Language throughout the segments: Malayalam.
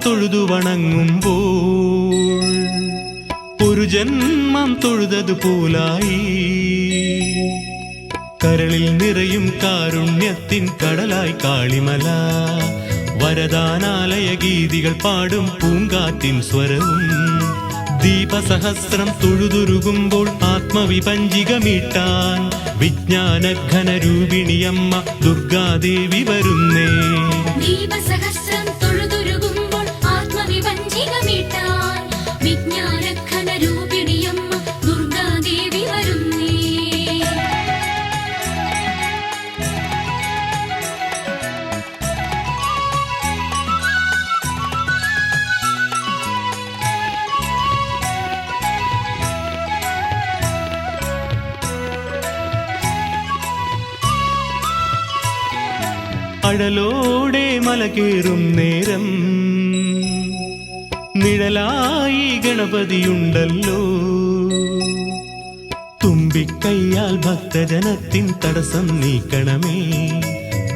തൊഴുതു വണങ്ങുമ്പോൾ ഒരു ജന്മം തൊഴുതതുപോലായി. കരളിൽ നിറയും കാരുണ്യത്തിൻ കടലായി കാളിമല. വരദാനാലയ ഗീതികൾ പാടും പൂങ്കാറ്റിൻ സ്വരവും. ദീപസഹസ്രം തൊഴുതുരുകുമ്പോൾ ആത്മവിപഞ്ചിക മീട്ടാൻ വിജ്ഞാനഘനരൂപിണിയമ്മ ദുർഗാദേവി വരുന്നേ. ദീപസഹസ്രം തൊഴുതുരുകുമ്പോൾ ആത്മവിപഞ്ചിക മീട്ടാൻ വിജ്ഞാനഘനരൂപിണിയമ്മ ദുർഗാദേവി വരുന്നേ. അഴലോടെ മലകേറും നേരം നിഴലായി ഗണപതിയുണ്ടല്ലോ. തുമ്പിക്കൈയാൽ ഭക്തജനത്തിൻ തടസ്സം നീക്കണമേ.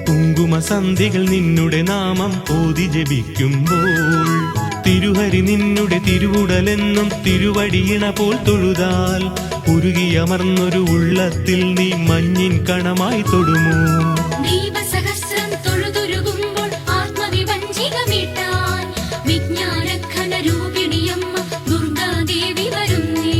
കുങ്കുമസന്ധികൾ നിന്നുടെ നാമം ഓതി ജപിക്കുമ്പോൾ തിരുഹരി നിന്നുടെ തിരുവുടലെന്നും തിരുവടിയിണ പോൽ തൊഴുതാൽ ഉരുകിയമർന്നൊരു ഉള്ളത്തിൽ നീ മഞ്ഞിൻ കണമായി തൊടുമോ. ദീപസഹസ്രം തൊഴുതുരുകുമ്പോൾ ആത്മവിപഞ്ചിക മീട്ടാൻ വിജ്ഞാനഘനരൂപിണിയമ്മ ദുർഗാദേവി വരുന്നേ.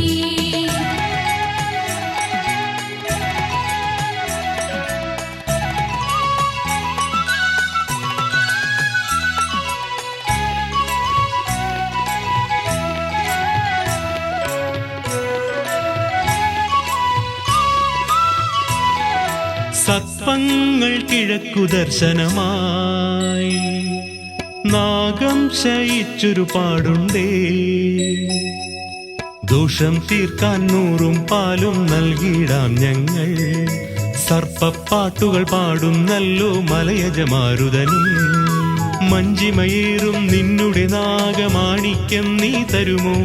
സത്പങ്ങൾ കിഴക്കു ദർശനമായി നാഗം ശയിച്ചൊരു പാടുണ്ടേ. ദോഷം തീർക്കാൻ 100 പാലും നൽകിയിടാം ഞങ്ങൾ. സർപ്പപ്പാട്ടുകൾ പാടുന്നല്ലോ മലയജമാരുതനും. മഞ്ചിമയേറും നിന്നുടെ നാഗമാണിക്യം നീ തരുമോ.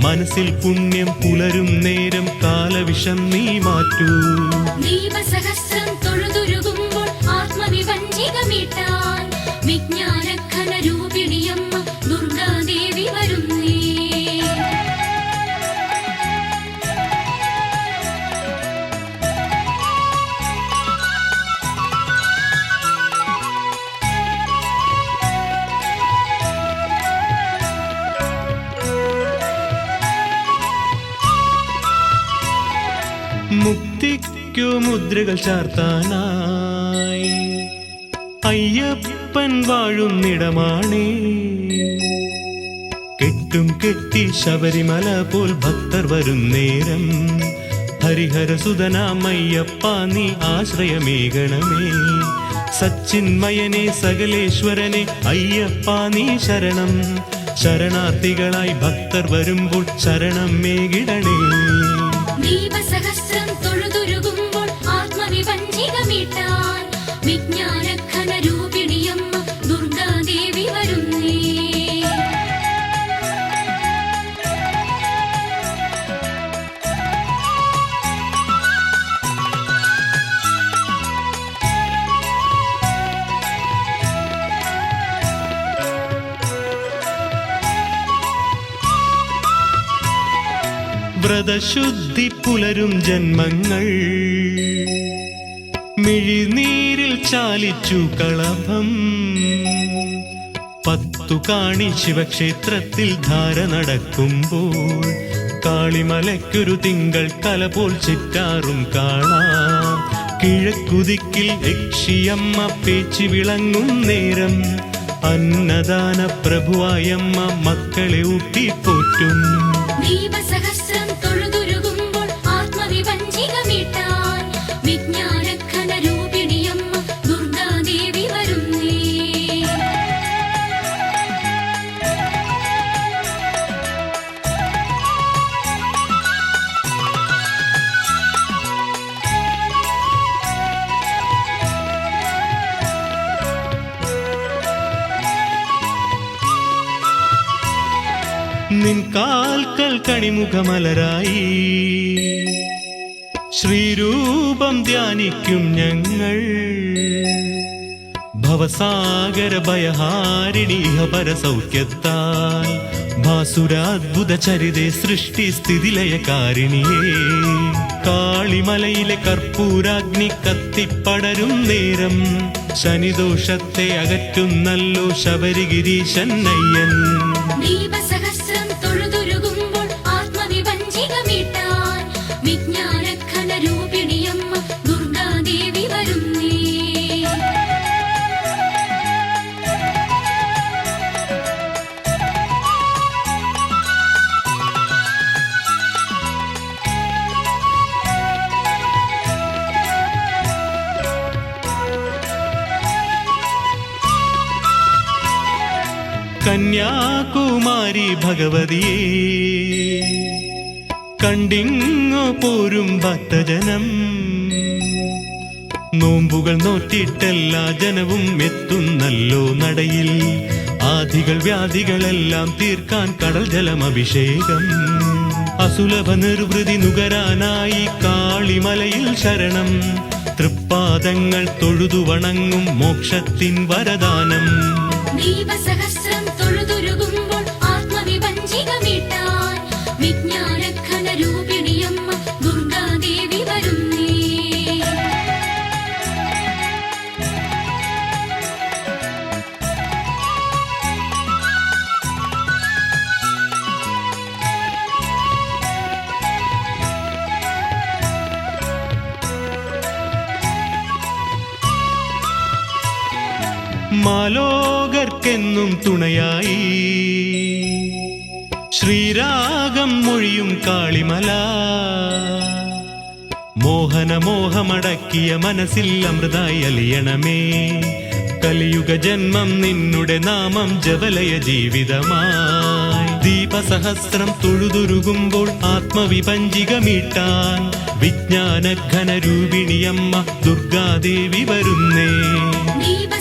മനസ്സിൽ പുണ്യം പുലരും നേരം കാലവിഷം നീ മാറ്റൂ. ദീപസഹസ്രം തൊഴുതുരുകുമ്പോൾ ആത്മവിപഞ്ചിക മീട്ടാൻ വിജ്ഞാനഘനരൂപിണിയമ്മ ദുർഗാദേവി വരുന്നേ. മുക്തിക്കു മുദ്രകൾ ചാർത്താനായി അയ്യപ്പൻ വാഴുന്നിടമാണേ. കെട്ടും കെട്ടി ശബരിമല പോൽ ഭക്തർ വരും നേരം ഹരിഹരസുതനാമയ്യപ്പ നീ ആശ്രയമേകണമേ. സച്ചിന്മയനെ സകലേശ്വരനെ അയ്യപ്പ നീ ശരണം. ശരണാർത്ഥികളായി ഭക്തർ വരുമ്പോൾ ശരണം മേകിടണേ. ദീപസഹസ്രം തൊഴുതുരുകുമ്പോൾ ആത്മവിപഞ്ചിക മീട്ടാൻ വിജ്ഞാനഘനരൂപിണിയമ്മ ദുർഗാദേവി വരുന്നേ. വ്രതശുദ്ധി പുലരും ജന്മങ്ങൾ മിഴിനീരിൽ ചാലിച്ചു കളഭം. 10 കാണി ശിവക്ഷേത്രത്തിൽ ധാര നടക്കുമ്പോൾ കാളിമലയ്ക്കൊരു തിങ്കൾ കല പോൽ ചിറ്റാറും കാണാം. കിഴക്കുദിക്കിൽ യക്ഷിയമ്മ പേച്ചു വിളങ്ങും നേരം അന്നദാന പ്രഭുവായമ്മ മക്കളെ ഊട്ടിപ്പോറ്റും. ദീപസഹസ്രം തൊഴുതുരുകുമ്പോൾ ആത്മവിപഞ്ചിക മീട്ടാൻ വിജ്ഞാനഘനരൂപിണിയമ്മ ദുർഗാദേവി വരുന്നേ. നിൻ കാൽക്കൽ കണിമുഖമലരായി ശ്രീരൂപം ധ്യാനിക്കും ഞങ്ങൾ. ഭവസാഗര ഭയഹാരിണി പരസൗഖ്യത്താൽ ഭാസുരാദ്ഭുത ചരിതേ സൃഷ്ടി സ്ഥിതിലയകാരിണിയേ കാളിമലയിലെ കർപ്പൂരാഗ്നി കത്തിപ്പടരും നേരം ശനിദോഷത്തെ അകറ്റുന്നല്ലോ ശബരിഗിരീശൻ അയ്യൻ ദീപസഹസ്രം തൊഴുതുരുകുമ്പോൾ ആത്മവിഭഞ്ജികമീട്ടാൻ വിജ്ഞാനഘന രൂപിണിയമ്മ ദുർഗാദേവി വരുന്നേ. കന്യാകുമാരി ഭഗവതിയെ കണ്ടിങ്ങോ പോരും ഭക്തജനം നോമ്പുകൾ നോറ്റിട്ടെല്ലാ ജനവും എത്തുന്നല്ലോ നടയിൽ ആധികൾ വ്യാധികളെല്ലാം തീർക്കാൻ കടൽ ജലമഭിഷേകം അസുലഭ നിർവൃതി നുകരാനായി കാളിമലയിൽ ശരണം തൃപ്പാദങ്ങൾ തൊഴുതു വണങ്ങും മോക്ഷത്തിൻ വരദാനം ദീപസഹസ്രം തൊഴുതുരുകുമ്പോൾ ആത്മവിഭഞ്ജികമീട്ടാൻ വിജ്ഞാനഘന രൂപിണിയമ്മ ദുർഗാദേവി വരുന്നേ. മാലോകർക്കെന്നും തുണയായി ശ്രീരാഗം മൊഴിയും കാളിമല മോഹനമോഹമടക്കിയ മനസ്സിൽ അമൃതായി അലിയണമേ കലിയുഗ ജന്മം നിന്നുടെ നാമം ജവലയ ജീവിതമായി ദീപസഹസ്രം തൊഴുതുരുകുമ്പോൾ ആത്മവിഭഞ്ജികമീട്ടാൻ വിജ്ഞാനഘന രൂപിണിയമ്മ ദുർഗാദേവി വരുന്നേ. ദീപ